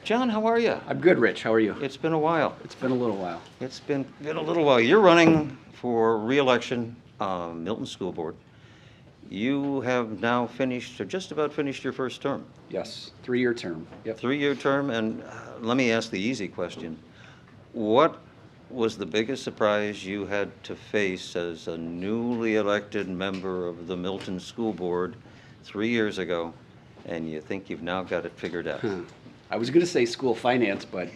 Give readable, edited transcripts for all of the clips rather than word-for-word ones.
John, how are you? I'm good, Rich. How are you? It's been a while. It's been a little while. It's been a little while. You're running for re-election, Milton School Board. You have now finished, or just about finished, your first term. Yes, 3-year term. Yep. 3-year term, and let me ask the easy question. What was the biggest surprise you had to face as a newly elected member of the Milton School Board 3 years ago, and you think you've now got it figured out? I was going to say school finance, but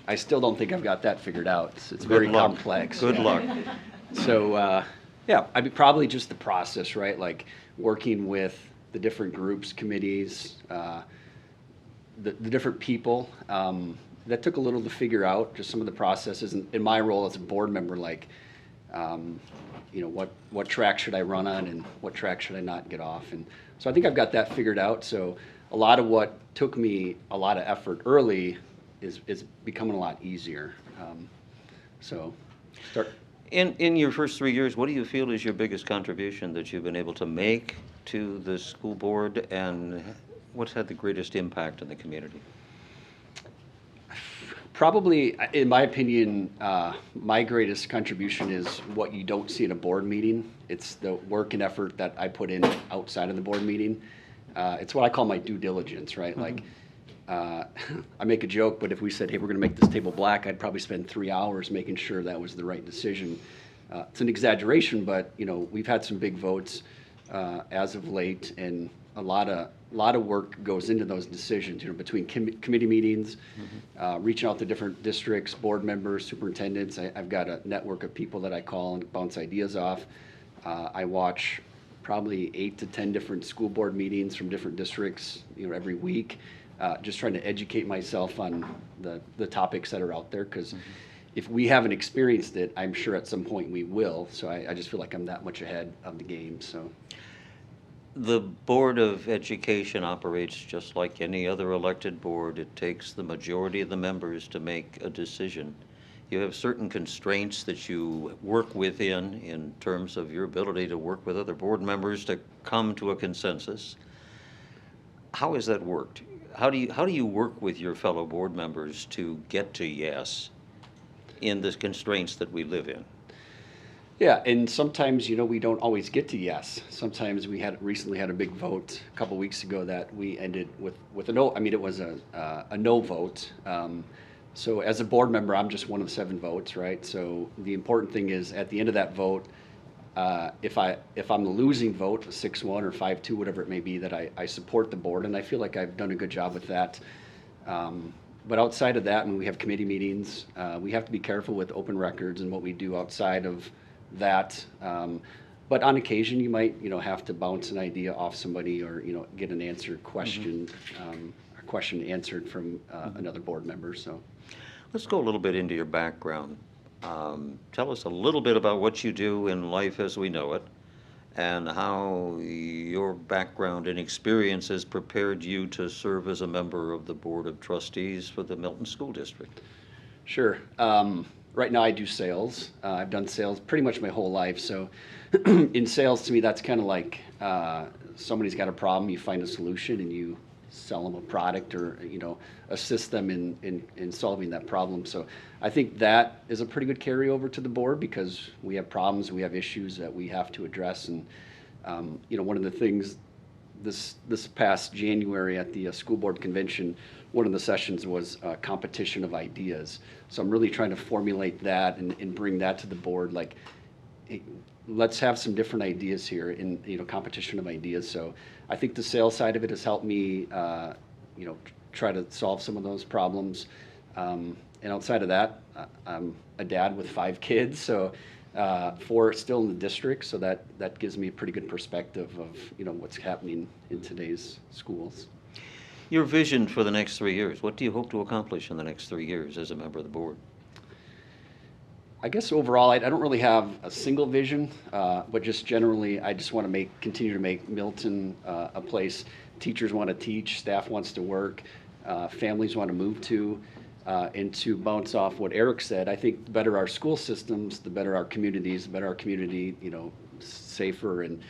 I still don't think I've got that figured out. It's very complex. Good luck. So, yeah, I mean, probably just the process, right? Like working with the different groups, committees, the different people. That took a little to figure out, just some of the processes. And in my role as a board member, like, you know, what track should I run on and what track should I not get off? And so I think I've got that figured out. So a lot of what took me a lot of effort early is becoming a lot easier. In your first 3 years, what do you feel is your biggest contribution that you've been able to make to the school board, and what's had the greatest impact on the community? Probably, in my opinion, my greatest contribution is what you don't see in a board meeting. It's the work and effort that I put in outside of the board meeting. It's what I call my due diligence, right? Like, I make a joke, but if we said, hey, we're going to make this table black, I'd probably spend 3 hours making sure that was the right decision. It's an exaggeration, but you know, we've had some big votes as of late, and a lot of work goes into those decisions. You know, between committee meetings, reaching out to different districts, board members, superintendents. I've got a network of people that I call and bounce ideas off. I watch probably 8 to 10 different school board meetings from different districts, you know, every week, just trying to educate myself on the topics that are out there, because if we haven't experienced it, I'm sure at some point we will. So I just feel like I'm that much ahead of the game. So the Board of Education operates just like any other elected board. It takes the majority of the members to make a decision. You have certain constraints that you work within in terms of your ability to work with other board members to come to a consensus. How has that worked? How do you work with your fellow board members to get to yes in the constraints that we live in? yeah, and sometimes, you know, we don't always get to yes. Sometimes we recently had a big vote a couple weeks ago that we ended with a no. I mean, it was a no vote. So as a board member, I'm just one of 7 votes, right? So the important thing is at the end of that vote, if I'm the losing vote, a 6-1 or 5-2, whatever it may be, that I support the board, and I feel like I've done a good job with that. But outside of that, when we have committee meetings, we have to be careful with open records and what we do outside of that. But on occasion, you might, you know, have to bounce an idea off somebody, or, you know, get an answered question, a question answered from another board member. So let's go a little bit into your background. Tell us a little bit about what you do in life as we know it, and how your background and experience has prepared you to serve as a member of the Board of Trustees for the Milton School District. Sure. Right now I do sales. I've done sales pretty much my whole life. So in sales, to me, that's kind of like somebody's got a problem, you find a solution, and you sell them a product, or, you know, assist them in solving that problem. So I think that is a pretty good carryover to the board, because we have problems, we have issues that we have to address. And you know, one of the things this past January at the school board convention, one of the sessions was competition of ideas. So I'm really trying to formulate that and bring that to the board. Like, hey, let's have some different ideas here in, you know, competition of ideas. So I think the sales side of it has helped me, you know, try to solve some of those problems. And outside of that, I'm a dad with 5 kids, so 4 still in the district. So that gives me a pretty good perspective of, you know, what's happening in today's schools. Your vision for the next 3 years, what do you hope to accomplish in the next 3 years as a member of the board? I guess overall, I don't really have a single vision, but just generally, I just want to continue to make Milton a place teachers want to teach, staff wants to work, families want to move to, and to bounce off what Eric said. I think the better our school systems, the better our communities, the better our community, you know, safer, and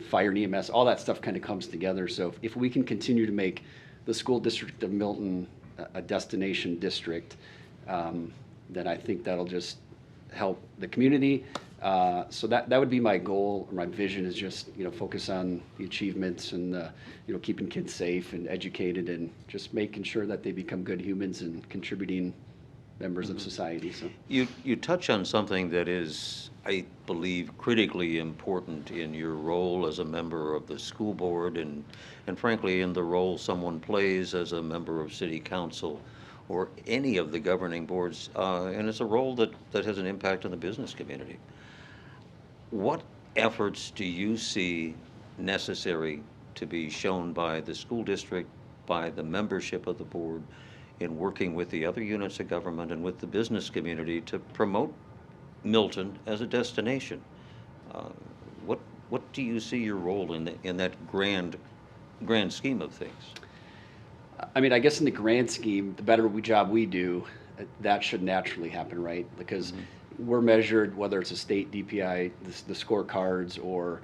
fire and EMS, all that stuff kind of comes together. So if we can continue to make the school district of Milton a destination district, then I think that'll just help the community. So that would be my goal, or my vision, is just, focus on the achievements and, keeping kids safe and educated, and just making sure that they become good humans and contributing members of society. So You touch on something that is, I believe, critically important in your role as a member of the school board, and frankly in the role someone plays as a member of city council or any of the governing boards, and it's a role that has an impact on the business community. What efforts do you see necessary to be shown by the school district, by the membership of the board, in working with the other units of government and with the business community to promote Milton as a destination? What do you see your role in that grand scheme of things? I mean, I guess in the grand scheme, the better job we do, that should naturally happen, right? Because we're measured, whether it's a state DPI, the scorecards, or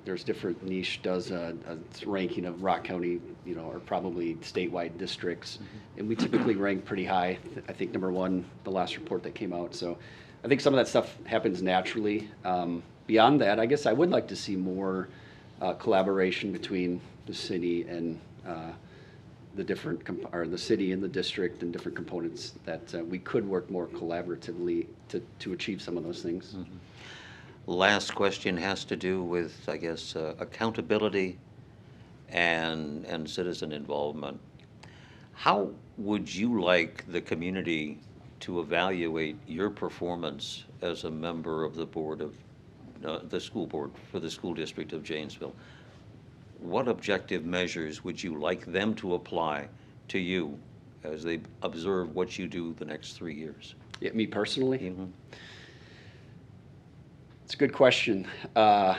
there's different niche does a ranking of Rock County, or probably statewide districts, and we typically rank pretty high. I think number one, the last report that came out. So I think some of that stuff happens naturally. Beyond that, I guess I would like to see more collaboration between the city and the different, or the city and the district, and different components, that we could work more collaboratively to achieve some of those things. Last question has to do with, I guess, accountability and citizen involvement. How would you like the community to evaluate your performance as a member of the board of the school board for the school district of Janesville? What objective measures would you like them to apply to you as they observe what you do the next 3 years? Yeah, me personally? Mm-hmm. It's a good question. I'll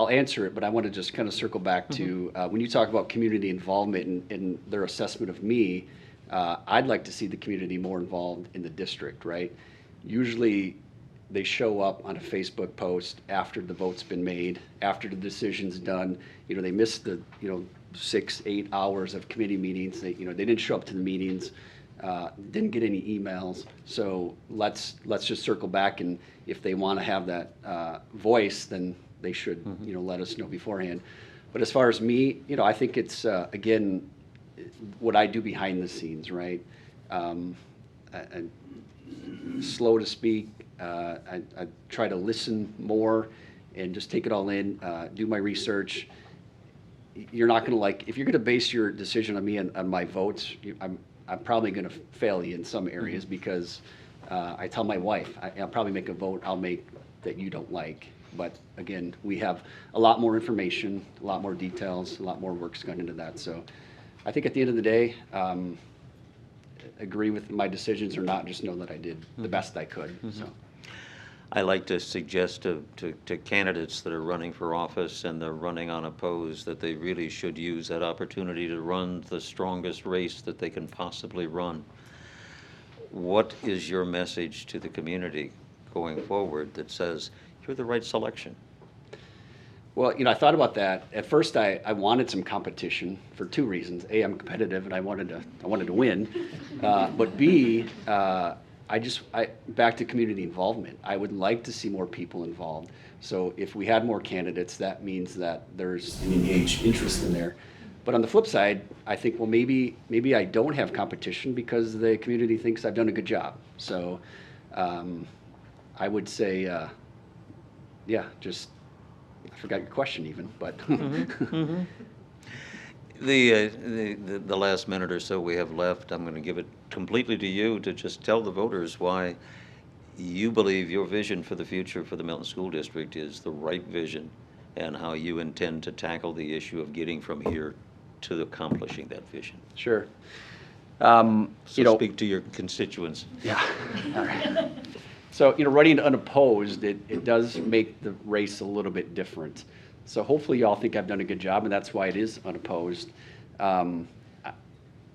answer it, but I want to just kind of circle back to when you talk about community involvement and their assessment of me. I'd like to see the community more involved in the district, right? Usually they show up on a Facebook post after the vote's been made, after the decision's done. They missed the 6-8 hours of committee meetings. They didn't show up to the meetings, didn't get any emails. So let's just circle back, and if they want to have that voice, then they should let us know beforehand. But as far as me, I think it's again what I do behind the scenes, right? And slow to speak. I try to listen more and just take it all in, do my research. You're not going to if you're going to base your decision on me and on my votes, I'm probably going to fail you in some areas, because I tell my wife, I'll probably make a vote I'll make that you don't like. But again, we have a lot more information, a lot more details, a lot more work's gone into that. So I think at the end of the day, agree with my decisions or not, just know that I did the best I could. So I like to suggest to candidates that are running for office and they're running unopposed that they really should use that opportunity to run the strongest race that they can possibly run. What is your message to the community going forward that says you're the right selection? Well, I thought about that. At first, I wanted some competition for two reasons. A, I'm competitive and I wanted to win. But B, back to community involvement. I would like to see more people involved. So if we had more candidates, that means that there's an engaged interest in there. But on the flip side, I think, well, maybe I don't have competition because the community thinks I've done a good job. So I would say, I forgot your question even, but. The last minute or so we have left, I'm going to give it completely to you to just tell the voters why you believe your vision for the future for the Milton School District is the right vision, and how you intend to tackle the issue of getting from here to accomplishing that vision. Sure. So speak to your constituents. Yeah. All right. So, running unopposed, it does make the race a little bit different. So hopefully y'all think I've done a good job, and that's why it is unopposed. I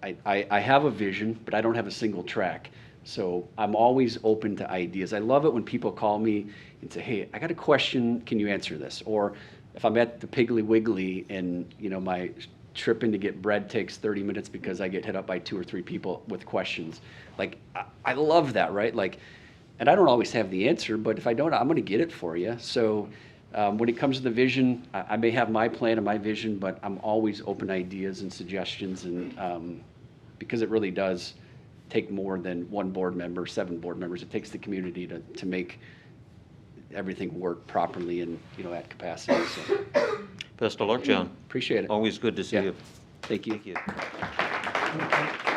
have a vision, but I don't have a single track. So I'm always open to ideas. I love it when people call me and say, hey, I got a question, can you answer this? Or if I'm at the Piggly Wiggly and my tripping to get bread takes 30 minutes because I get hit up by 2 or 3 people with questions. Like, I love that, right? Like, and I don't always have the answer, but if I don't, I'm going to get it for you. So when it comes to the vision, I may have my plan and my vision, but I'm always open to ideas and suggestions, and because it really does take more than 1 board member, 7 board members. It takes the community to make everything work properly and, you know, at capacity. So Best of luck, John. appreciate it. Always good to see Yeah. you. Thank you. Thank you.